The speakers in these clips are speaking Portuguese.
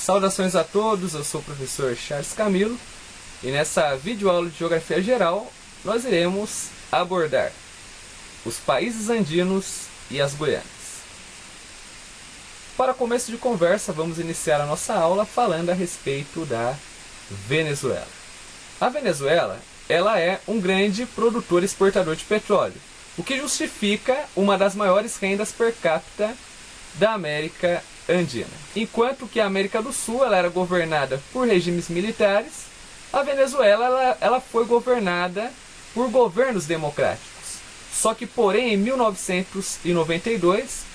Saudações a todos, eu sou o professor Charles Camilo e nessa videoaula de Geografia Geral nós iremos abordar os países andinos e as Guianas. Para começo de conversa, vamos iniciar a nossa aula falando a respeito da Venezuela. A Venezuela ela é um grande produtor e exportador de petróleo, o que justifica uma das maiores rendas per capita da América Andina. Enquanto que a América do Sul ela era governada por regimes militares, a Venezuela ela foi governada por governos democráticos. Só que, porém, em 1992,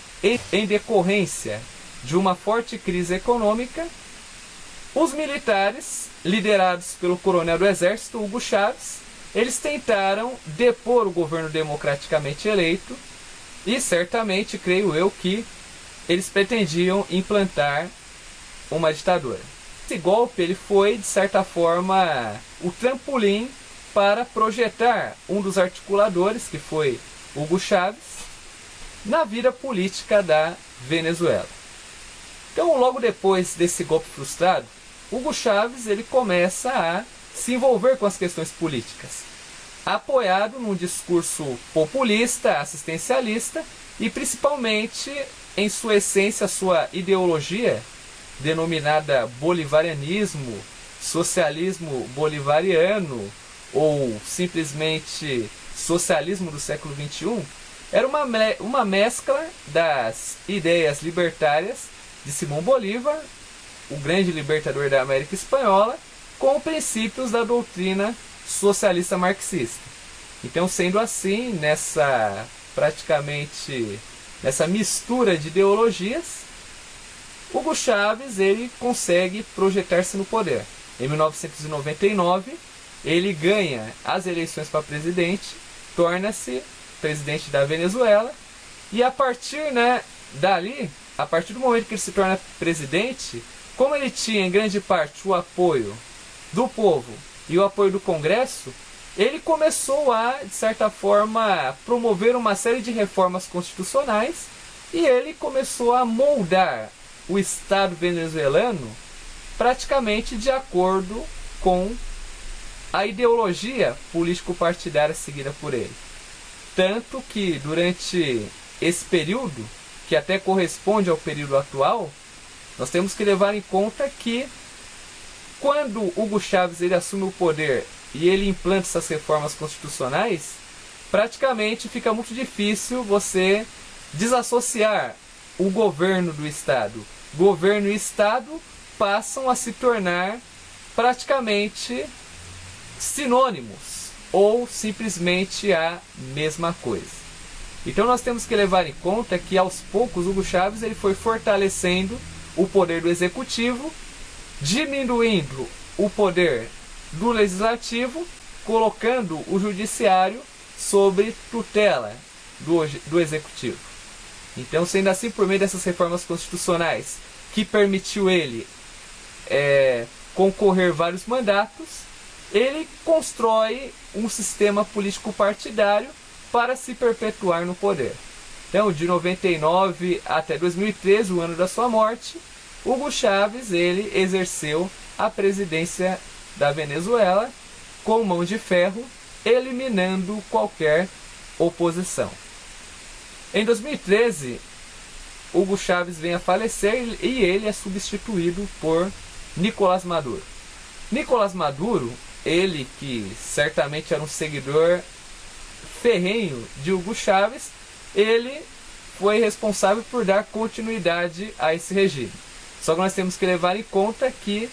em decorrência de uma forte crise econômica, os militares, liderados pelo coronel do exército, Hugo Chávez, eles tentaram depor o governo democraticamente eleito e certamente, creio eu, que eles pretendiam implantar uma ditadura. Esse golpe ele foi, de certa forma, o trampolim para projetar um dos articuladores, que foi Hugo Chávez, na vida política da Venezuela. Então, logo depois desse golpe frustrado, Hugo Chávez ele começa a se envolver com as questões políticas, apoiado num discurso populista, assistencialista e principalmente em sua essência, sua ideologia denominada bolivarianismo, socialismo bolivariano ou simplesmente socialismo do século XXI, era uma mescla das ideias libertárias de Simão Bolívar, o grande libertador da América Espanhola, com princípios da doutrina socialista marxista. Então, sendo assim, nessa mistura de ideologias, Hugo Chávez ele consegue projetar-se no poder. Em 1999, ele ganha as eleições para presidente, torna-se presidente da Venezuela, e a partir a partir do momento que ele se torna presidente, como ele tinha em grande parte o apoio do povo e o apoio do Congresso, ele começou a, de certa forma, promover uma série de reformas constitucionais e ele começou a moldar o Estado venezuelano praticamente de acordo com a ideologia político-partidária seguida por ele. Tanto que durante esse período, que até corresponde ao período atual, nós temos que levar em conta que quando Hugo Chávez ele assume o poder e ele implanta essas reformas constitucionais, praticamente fica muito difícil você desassociar o governo do Estado. Governo e Estado passam a se tornar praticamente sinônimos ou simplesmente a mesma coisa. Então nós temos que levar em conta que aos poucos Hugo Chávez ele foi fortalecendo o poder do executivo, diminuindo o poder do legislativo, colocando o judiciário sobre tutela do executivo. Então, sendo assim, por meio dessas reformas constitucionais, que permitiu ele concorrer vários mandatos, ele constrói um sistema político partidário para se perpetuar no poder. Então, de 99 até 2013, o ano da sua morte, Hugo Chávez ele exerceu a presidência da Venezuela com mão de ferro, eliminando qualquer oposição. Em 2013, Hugo Chávez vem a falecer e ele é substituído por Nicolás Maduro. Nicolás Maduro, ele que certamente era um seguidor ferrenho de Hugo Chávez, ele foi responsável por dar continuidade a esse regime. Só que nós temos que levar em conta que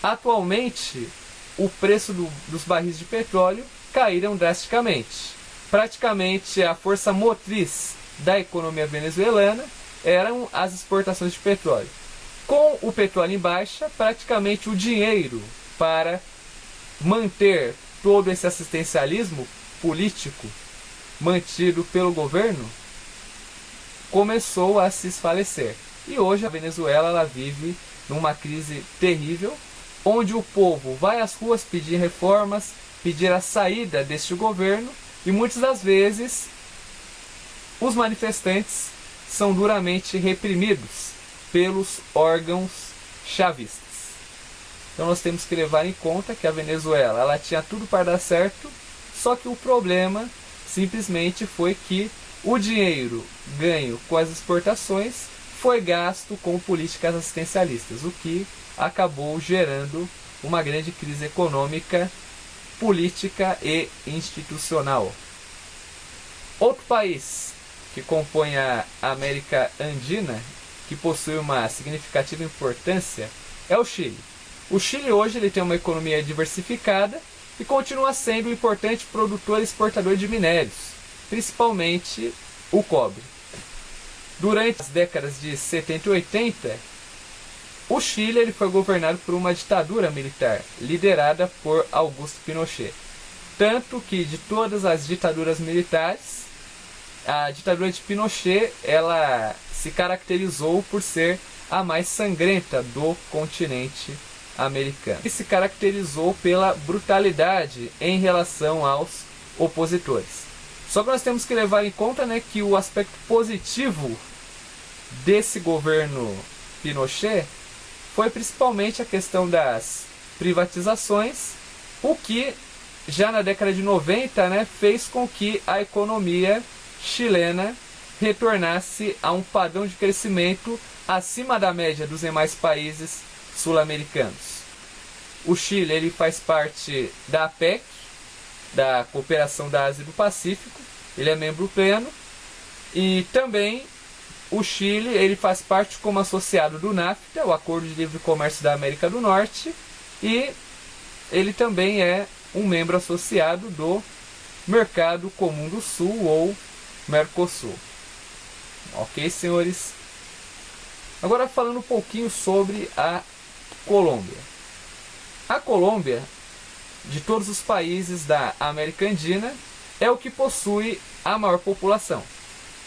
atualmente o preço dos barris de petróleo caíram drasticamente. Praticamente a força motriz da economia venezuelana eram as exportações de petróleo. Com o petróleo em baixa, praticamente o dinheiro para manter todo esse assistencialismo político mantido pelo governo começou a se esfalecer. E hoje a Venezuela ela vive numa crise terrível, onde o povo vai às ruas pedir reformas, pedir a saída deste governo, e muitas das vezes os manifestantes são duramente reprimidos pelos órgãos chavistas. Então nós temos que levar em conta que a Venezuela ela tinha tudo para dar certo, só que o problema simplesmente foi que o dinheiro ganho com as exportações foi gasto com políticas assistencialistas, o que acabou gerando uma grande crise econômica, política e institucional. Outro país que compõe a América Andina, que possui uma significativa importância, é o Chile. O Chile hoje ele tem uma economia diversificada e continua sendo um importante produtor e exportador de minérios, principalmente o cobre. Durante as décadas de 70 e 80, o Chile ele foi governado por uma ditadura militar, liderada por Augusto Pinochet. Tanto que de todas as ditaduras militares, a ditadura de Pinochet ela se caracterizou por ser a mais sangrenta do continente americano. E se caracterizou pela brutalidade em relação aos opositores. Só que nós temos que levar em conta, né, que o aspecto positivo desse governo Pinochet foi principalmente a questão das privatizações, o que já na década de 90, né, fez com que a economia chilena retornasse a um padrão de crescimento acima da média dos demais países sul-americanos. O Chile ele faz parte da APEC, da Cooperação da Ásia e do Pacífico, ele é membro pleno, e também o Chile ele faz parte como associado do NAFTA, o Acordo de Livre Comércio da América do Norte, e ele também é um membro associado do Mercado Comum do Sul, ou Mercosul. Ok, senhores? Agora falando um pouquinho sobre a Colômbia. A Colômbia, de todos os países da América Andina, é o que possui a maior população.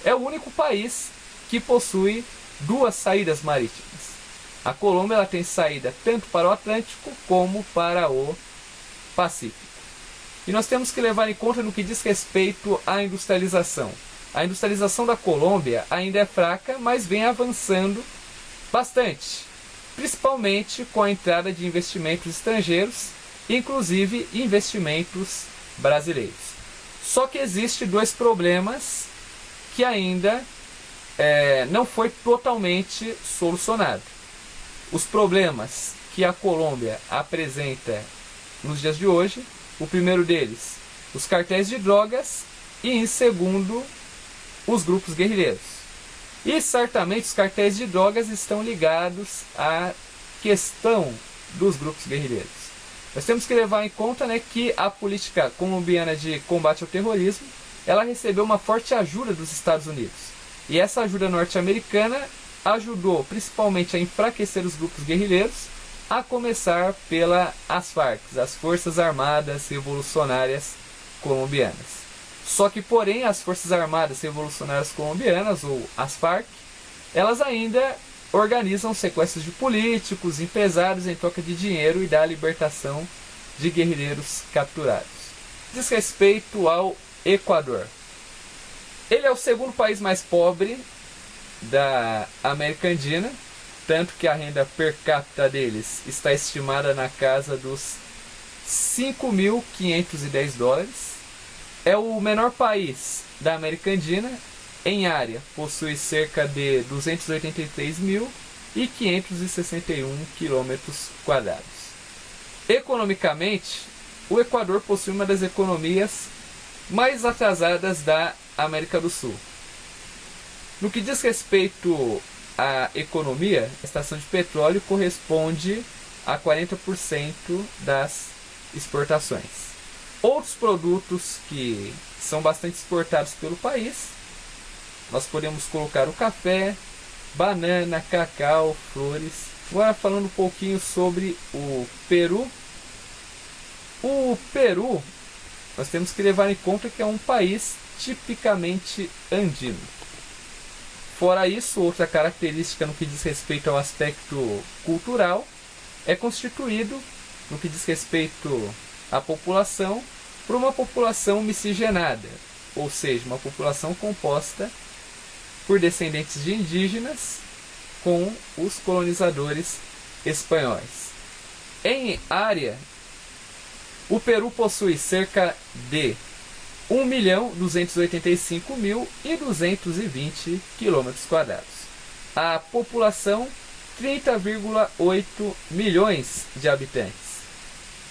É o único país que possui duas saídas marítimas. A Colômbia ela tem saída tanto para o Atlântico como para o Pacífico. E nós temos que levar em conta no que diz respeito à industrialização. A industrialização da Colômbia ainda é fraca, mas vem avançando bastante, principalmente com a entrada de investimentos estrangeiros, inclusive investimentos brasileiros. Só que existem dois problemas que ainda não foi totalmente solucionado. Os problemas que a Colômbia apresenta nos dias de hoje, o primeiro deles, os cartéis de drogas, e em segundo, os grupos guerrilheiros. E certamente os cartéis de drogas estão ligados à questão dos grupos guerrilheiros. Nós temos que levar em conta, né, que a política colombiana de combate ao terrorismo ela recebeu uma forte ajuda dos Estados Unidos. E essa ajuda norte-americana ajudou principalmente a enfraquecer os grupos guerrilheiros, a começar pelas FARC, as Forças Armadas Revolucionárias Colombianas. Só que, porém, as Forças Armadas Revolucionárias Colombianas, ou as FARC, elas ainda organizam sequestros de políticos, empresários em troca de dinheiro e da libertação de guerrilheiros capturados. Diz respeito ao Equador. Ele é o segundo país mais pobre da América Andina, tanto que a renda per capita deles está estimada na casa dos 5.510 dólares. É o menor país da América Andina, em área possui cerca de 283.561 quilômetros quadrados. Economicamente, o Equador possui uma das economias mais atrasadas da América do Sul. No que diz respeito à economia, a extração de petróleo corresponde a 40% das exportações. Outros produtos que são bastante exportados pelo país, nós podemos colocar o café, banana, cacau, flores. Agora falando um pouquinho sobre o Peru. O Peru, nós temos que levar em conta que é um país tipicamente andino. Fora isso, outra característica no que diz respeito ao aspecto cultural é constituído, no que diz respeito à população, por uma população miscigenada, ou seja, uma população composta por descendentes de indígenas com os colonizadores espanhóis. Em área, o Peru possui cerca de 1.285.220 km². A população, 30,8 milhões de habitantes.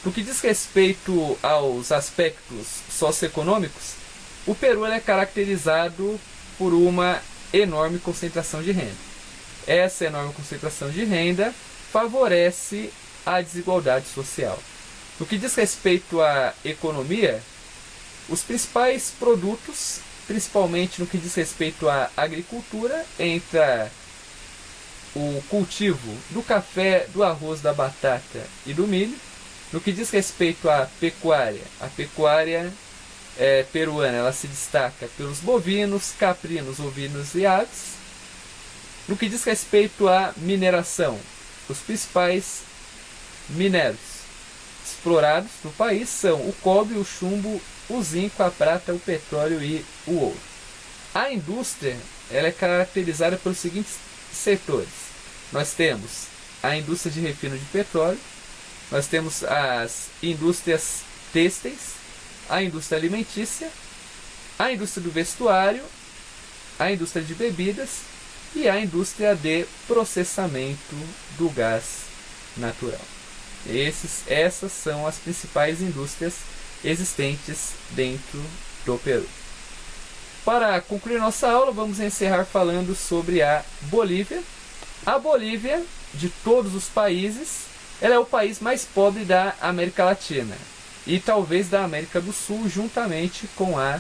No que diz respeito aos aspectos socioeconômicos, o Peru é caracterizado por uma enorme concentração de renda. Essa enorme concentração de renda favorece a desigualdade social. No que diz respeito à economia, os principais produtos, principalmente no que diz respeito à agricultura, entra o cultivo do café, do arroz, da batata e do milho. No que diz respeito à pecuária, a pecuária peruana ela se destaca pelos bovinos, caprinos, ovinos e aves. No que diz respeito à mineração, os principais minérios explorados no país são o cobre, o chumbo, o zinco, a prata, o petróleo e o ouro. A indústria ela é caracterizada pelos seguintes setores. Nós temos a indústria de refino de petróleo, nós temos as indústrias têxteis, a indústria alimentícia, a indústria do vestuário, a indústria de bebidas e a indústria de processamento do gás natural. Essas são as principais indústrias existentes dentro do Peru. Para concluir nossa aula, vamos encerrar falando sobre a Bolívia. A Bolívia, de todos os países, ela é o país mais pobre da América Latina e talvez da América do Sul, juntamente com a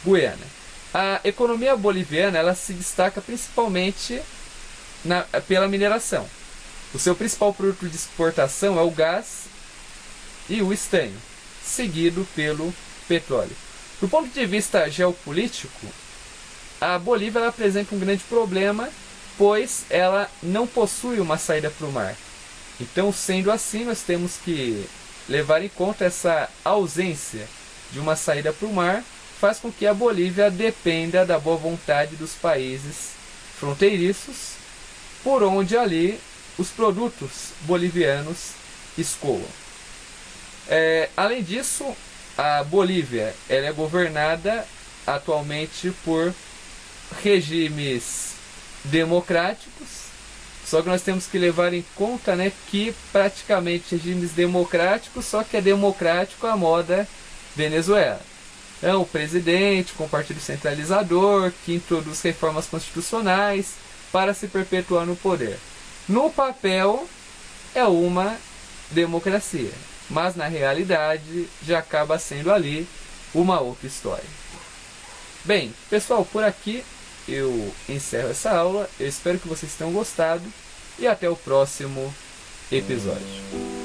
Guiana. A economia boliviana ela se destaca principalmente pela mineração. O seu principal produto de exportação é o gás e o estanho, seguido pelo petróleo. Do ponto de vista geopolítico, a Bolívia ela apresenta um grande problema, pois ela não possui uma saída para o mar. Então, sendo assim, nós temos que levar em conta essa ausência de uma saída para o mar, faz com que a Bolívia dependa da boa vontade dos países fronteiriços, por onde ali os produtos bolivianos escoam. Além disso, a Bolívia ela é governada atualmente por regimes democráticos, só que nós temos que levar em conta que praticamente regimes democráticos, só que é democrático à moda Venezuela. É o presidente com o partido centralizador que introduz reformas constitucionais para se perpetuar no poder. No papel é uma democracia, mas na realidade já acaba sendo ali uma outra história. Bem, pessoal, por aqui eu encerro essa aula. Eu espero que vocês tenham gostado e até o próximo episódio.